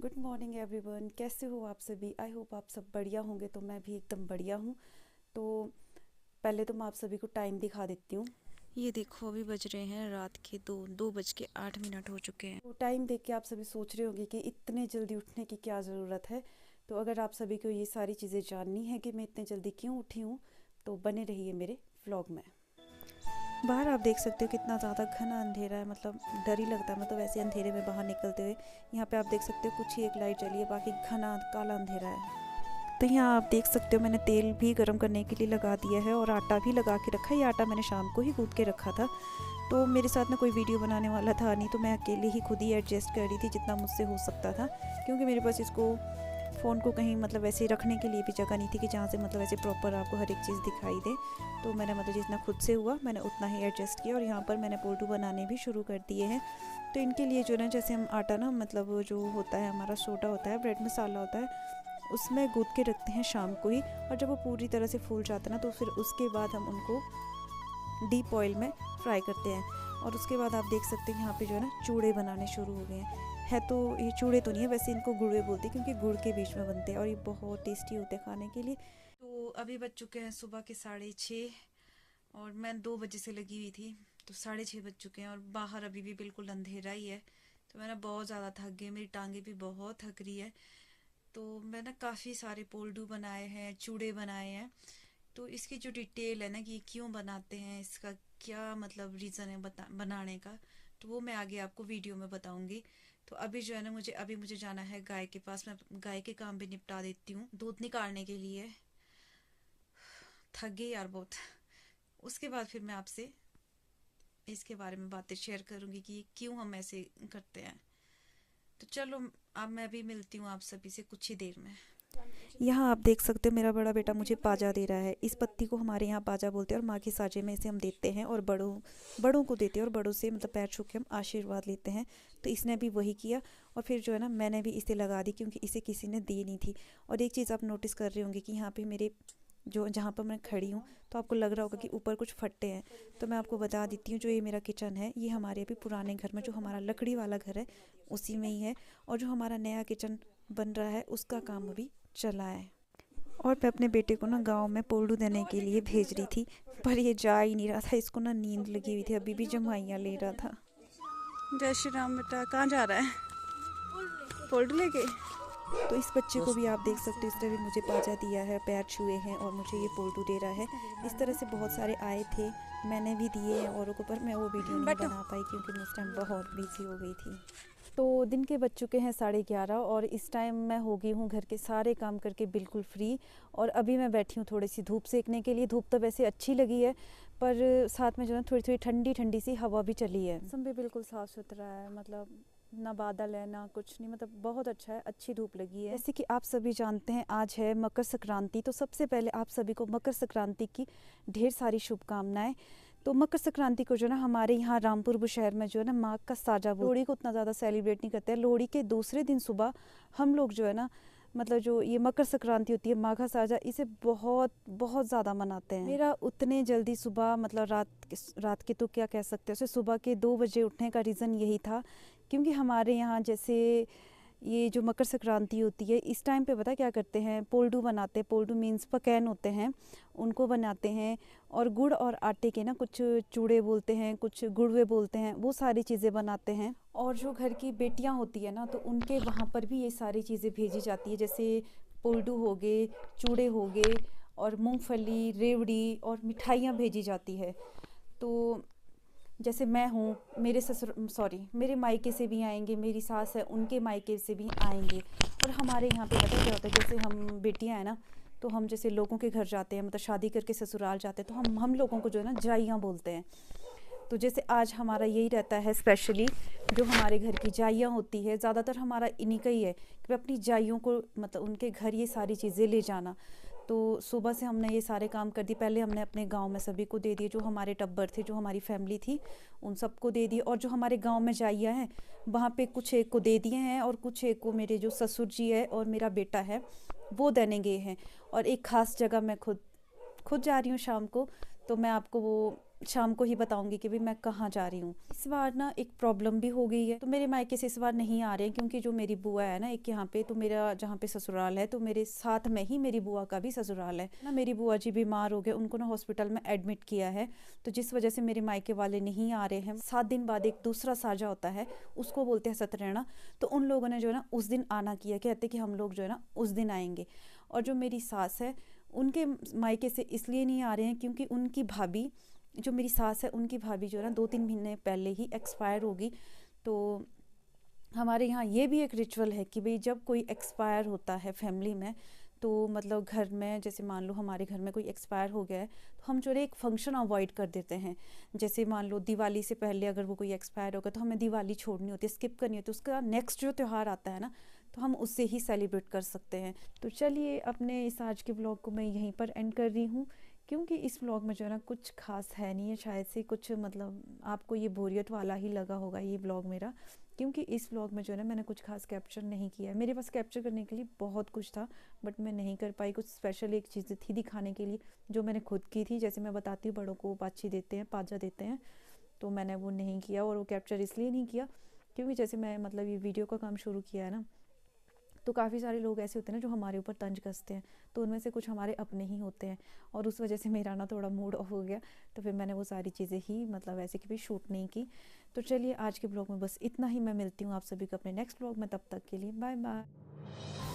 Good morning everyone, कैसे हो आप सभी। आई होप आप सब बढ़िया होंगे। तो मैं भी एकदम बढ़िया हूँ। तो पहले तो मैं आप सभी को टाइम दिखा देती हूँ। ये देखो अभी बज रहे हैं रात के 2:08 हो चुके हैं। तो टाइम देख के आप सभी सोच रहे होंगे कि इतने जल्दी उठने की क्या ज़रूरत है। तो अगर आप सभी को ये सारी चीज़ें जाननी है कि मैं इतने जल्दी क्यों उठी हूँ, तो बने रहिए मेरे व्लॉग में। बाहर आप देख सकते हो कितना ज़्यादा घना अंधेरा है, मतलब डर ही लगता है। मतलब ऐसे अंधेरे में बाहर निकलते हुए यहाँ पे आप देख सकते हो कुछ ही एक लाइट जली है, बाकी घना काला अंधेरा है। तो यहाँ आप देख सकते हो मैंने तेल भी गर्म करने के लिए लगा दिया है और आटा भी लगा के रखा है। ये आटा मैंने शाम को ही गूँथ के रखा था। तो मेरे साथ में कोई वीडियो बनाने वाला था नहीं, तो मैं अकेले ही खुद ही एडजस्ट कर रही थी जितना मुझसे हो सकता था, क्योंकि मेरे पास इसको फ़ोन को कहीं मतलब वैसे रखने के लिए भी जगह नहीं थी कि जहाँ से मतलब ऐसे प्रॉपर आपको हर एक चीज़ दिखाई दे। तो मैंने मतलब जितना खुद से हुआ मैंने उतना ही एडजस्ट किया। और यहाँ पर मैंने पोल्टू बनाने भी शुरू कर दिए हैं। तो इनके लिए जो ना, जैसे हम आटा ना, मतलब जो होता है हमारा सोडा होता है, ब्रेड मसाला होता है, उसमें गूँथ के रखते हैं शाम को ही। और जब वो पूरी तरह से फूल जाता है ना, तो फिर उसके बाद हम उनको डीप ऑयल में फ्राई करते हैं। और उसके बाद आप देख सकते हैं यहाँ पे जो है ना चूड़े बनाने शुरू हो गए हैं। तो ये चूड़े तो नहीं है, वैसे इनको गुड़वे बोलते हैं, क्योंकि गुड़ के बीच में बनते हैं और ये बहुत टेस्टी होते हैं खाने के लिए। तो अभी बज चुके हैं सुबह के 6:30 और मैं 2 बजे से लगी हुई थी, तो 6:30 बज चुके हैं और बाहर अभी भी बिल्कुल अंधेरा ही है। तो मैं ना बहुत ज़्यादा थक गई, मेरी टांगे भी बहुत थक रही है। तो मैं ना काफ़ी सारे पोल्डू बनाए हैं, चूड़े बनाए हैं। तो इसकी जो डिटेल है ना कि क्यों बनाते हैं, इसका क्या मतलब रीज़न है बनाने का, तो वो मैं आगे आपको वीडियो में बताऊंगी। तो अभी जो है ना, मुझे जाना है गाय के पास। मैं गाय के काम भी निपटा देती हूँ दूध निकालने के लिए। थक गई यार बहुत। उसके बाद फिर मैं आपसे इसके बारे में बातें शेयर करूंगी कि क्यों हम ऐसे करते हैं। तो चलो, अब मैं भी मिलती हूँ आप सभी से कुछ ही देर में। यहाँ आप देख सकते हो मेरा बड़ा बेटा मुझे पाजा दे रहा है। इस पत्ती को हमारे यहाँ पाजा बोलते हैं और माँ के साजे में इसे हम देते हैं और बड़ों बड़ों को देते हैं और बड़ों से मतलब पैर छू के हम आशीर्वाद लेते हैं। तो इसने भी वही किया और फिर जो है ना मैंने भी इसे लगा दी, क्योंकि इसे किसी ने दी नहीं थी। और एक चीज़ आप नोटिस कर रहे होंगे कि यहाँ पे मेरे जो जहाँ पर मैं खड़ी हूँ, तो आपको लग रहा होगा कि ऊपर कुछ फट्टे हैं। तो मैं आपको बता देती हूँ, जो ये मेरा किचन है ये हमारे अभी पुराने घर में, जो हमारा लकड़ी वाला घर है उसी में ही है। और जो हमारा नया किचन बन रहा है उसका काम अभी चला है। और मैं अपने बेटे को ना गांव में पोल्डू देने के लिए भेज रही थी, पर ये जा ही नहीं रहा था। इसको ना नींद लगी हुई थी, अभी भी जमाइयाँ ले रहा था। जय श्री राम बेटा, कहाँ जा रहा है? पोल्डू लेके। तो इस बच्चे को भी आप देख सकते हो, इसने भी मुझे पाजा दिया है, पैर छुए हैं और मुझे ये पोल्टू दे रहा है। इस तरह से बहुत सारे आए थे, मैंने भी दिए हैं औरों को, पर मैं वो वीडियो नहीं बना पाई क्योंकि मैं उस टाइम बहुत बिजी हो गई थी। तो दिन के बज चुके हैं 11:30 और इस टाइम मैं हो गई हूँ घर के सारे काम करके बिल्कुल फ्री। और अभी मैं बैठी हूँ थोड़ी सी धूप सेकने के लिए। धूप तो वैसे अच्छी लगी है, पर साथ में जो है थोड़ी थोड़ी ठंडी ठंडी सी हवा भी चली है। मौसम भी बिल्कुल साफ़ सुथरा है, मतलब ना बादल है ना कुछ नहीं, मतलब बहुत अच्छा है, अच्छी धूप लगी है। जैसे कि आप सभी जानते हैं आज है मकर संक्रांति। तो सबसे पहले आप सभी को मकर संक्रांति की ढेर सारी शुभकामनाएं। तो मकर संक्रांति को जो ना हमारे यहाँ रामपुर बुशहर में जो है ना माघ का साजा, लोहड़ी को उतना ज़्यादा सेलिब्रेट नहीं करते हैं। लोहड़ी के दूसरे दिन सुबह हम लोग जो है ना, मतलब जो ये मकर संक्रांति होती है, माघा साजा, इसे बहुत बहुत ज़्यादा मनाते हैं। मेरा उतने जल्दी सुबह, मतलब रात के तो क्या कह सकते हैं उसे, सुबह के 2 बजे उठने का रीज़न यही था, क्योंकि हमारे यहाँ जैसे ये जो मकर संक्रांति होती है इस टाइम पे पता क्या करते हैं, पोल्डू बनाते हैं। पोल्डू मीन्स पकैन होते हैं, उनको बनाते हैं। और गुड़ और आटे के ना कुछ चूड़े बोलते हैं, कुछ गुड़वे बोलते हैं, वो सारी चीज़ें बनाते हैं। और जो घर की बेटियां होती है ना, तो उनके वहाँ पर भी ये सारी चीज़ें भेजी जाती है, जैसे पोल्डू हो गए, चूड़े हो गए और मूंगफली, रेवड़ी और मिठाइयाँ भेजी जाती है। तो जैसे मैं हूँ, मेरे मायके से भी आएंगे, मेरी सास है उनके मायके से भी आएंगे। और हमारे यहाँ पे पता क्या होता है, जैसे हम बेटियाँ हैं ना, तो हम जैसे लोगों के घर जाते हैं, मतलब शादी करके ससुराल जाते हैं, तो हम लोगों को जो है ना जाइयाँ बोलते हैं। तो जैसे आज हमारा यही रहता है स्पेशली, जो हमारे घर की जाइयाँ होती है, ज़्यादातर हमारा इन्हीं का ही है कि अपनी जाइयों को मतलब उनके घर ये सारी चीज़ें ले जाना। तो सुबह से हमने ये सारे काम कर दिए। पहले हमने अपने गांव में सभी को दे दिए, जो हमारे टब्बर थे, जो हमारी फैमिली थी, उन सबको दे दिए। और जो हमारे गांव में जाइयाँ हैं वहाँ पे कुछ एक को दे दिए हैं और कुछ एक को मेरे जो ससुर जी है और मेरा बेटा है वो देने गए हैं। और एक ख़ास जगह मैं खुद जा रही हूँ शाम को, तो मैं आपको वो शाम को ही बताऊंगी कि भाई मैं कहाँ जा रही हूँ। इस बार ना एक प्रॉब्लम भी हो गई है, तो मेरे मायके से इस बार नहीं आ रहे हैं, क्योंकि जो मेरी बुआ है ना एक यहाँ पे, तो मेरा जहाँ पे ससुराल है तो मेरे साथ में ही मेरी बुआ का भी ससुराल है ना। मेरी बुआ जी बीमार हो गए, उनको ना हॉस्पिटल में एडमिट किया है, तो जिस वजह से मेरे मायके वाले नहीं आ रहे हैं। 7 दिन बाद एक दूसरा साजा होता है, उसको बोलते हैं सतरैना, तो उन लोगों ने जो है ना उस दिन आना किया, कहते कि हम लोग जो है ना उस दिन आएंगे। और जो मेरी सास है उनके मायके से इसलिए नहीं आ रहे हैं क्योंकि उनकी भाभी, जो मेरी सास है उनकी भाभी जो है ना 2-3 महीने पहले ही एक्सपायर होगी। तो हमारे यहाँ ये भी एक रिचुअल है कि भाई जब कोई एक्सपायर होता है फैमिली में, तो मतलब घर में जैसे मान लो हमारे घर में कोई एक्सपायर हो गया है, तो हम जो है एक फंक्शन अवॉइड कर देते हैं। जैसे मान लो दिवाली से पहले अगर वो कोई एक्सपायर होगा तो हमें दिवाली छोड़नी होती है, स्किप करनी होती है, उसका नेक्स्ट जो त्यौहार आता है ना तो हम उससे ही सेलिब्रेट कर सकते हैं। तो चलिए अपने इस आज के व्लॉग को मैं यहीं पर एंड कर रही हूँ, क्योंकि इस व्लॉग में जो है ना कुछ खास है नहीं है, शायद से कुछ मतलब आपको ये बोरियत वाला ही लगा होगा ये व्लॉग मेरा, क्योंकि इस व्लॉग में जो है ना मैंने कुछ खास कैप्चर नहीं किया है। मेरे पास कैप्चर करने के लिए बहुत कुछ था बट मैं नहीं कर पाई। कुछ स्पेशल एक चीज़ थी दिखाने के लिए जो मैंने खुद की थी, जैसे मैं बताती हूँ बड़ों को पाछी देते हैं, पाजा देते हैं, तो मैंने वो नहीं किया। और वो कैप्चर इसलिए नहीं किया क्योंकि जैसे मैं मतलब ये वीडियो का काम शुरू किया है ना, तो काफ़ी सारे लोग ऐसे होते हैं ना जो हमारे ऊपर तंज कसते हैं, तो उनमें से कुछ हमारे अपने ही होते हैं, और उस वजह से मेरा ना थोड़ा मूड ऑफ हो गया, तो फिर मैंने वो सारी चीज़ें ही मतलब ऐसे कि भी शूट नहीं की। तो चलिए आज के ब्लॉग में बस इतना ही, मैं मिलती हूँ आप सभी को अपने नेक्स्ट ब्लॉग में, तब तक के लिए बाय बाय।